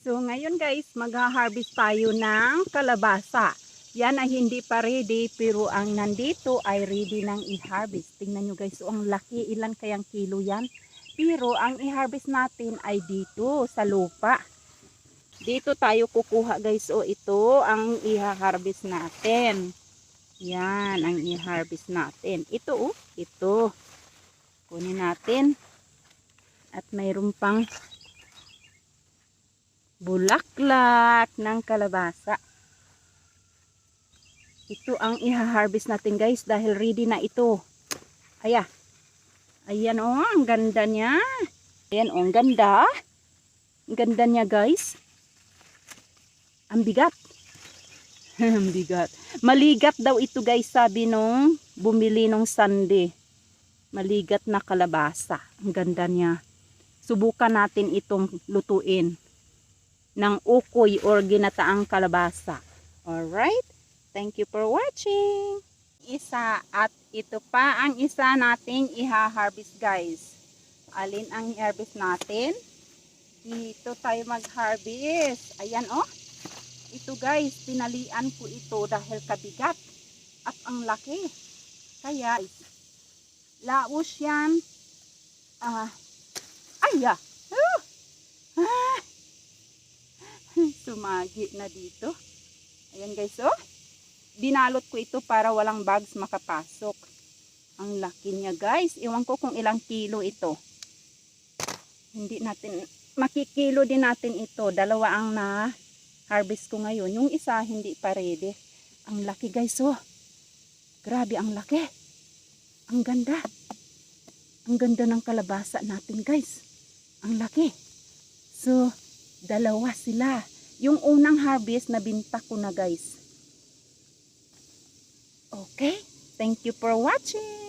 So ngayon guys, magha-harvest tayo ng kalabasa. Yan ay hindi pa ready pero ang nandito ay ready nang i-harvest. Tingnan nyo guys, ang laki, ilan kayang kilo yan. Pero ang i-harvest natin ay dito sa lupa. Dito tayo kukuha guys, ito ang i-harvest natin. Yan ang i-harvest natin. Ito ito. Kunin natin. At mayroon pang bulaklak ng kalabasa. Ito ang i-harvest natin guys dahil ready na ito. Ayan ang ganda niya. Ayan ang ganda. Ang ganda niya guys. Ang bigat. Ang bigat. Maligat daw ito guys, sabi nung bumili nung Sunday. Maligat na kalabasa. Ang ganda niya. Subukan natin itong lutuin ng ukoy or ginataang kalabasa. Alright? Thank you for watching. Isa at ito pa ang isa nating iha-harvest guys. Alin ang i-harvest natin? Dito tayo mag-harvest. Ayan Ito guys, pinalian ko ito dahil kabigat at ang laki. Kaya, laos yan. Sumagi na dito. Ayan guys, binalot ko ito para walang bugs makapasok. Ang laki niya guys. Iwan ko kung ilang kilo ito. Hindi natin, makikilo din natin ito. Dalawa ang na-harvest ko ngayon. Yung isa hindi pa ready. Ang laki guys, grabe ang laki. Ang ganda. Ang ganda ng kalabasa natin guys. Ang laki. So, dalawa sila. Yung unang harvest na binta ko na guys. Okay, thank you for watching.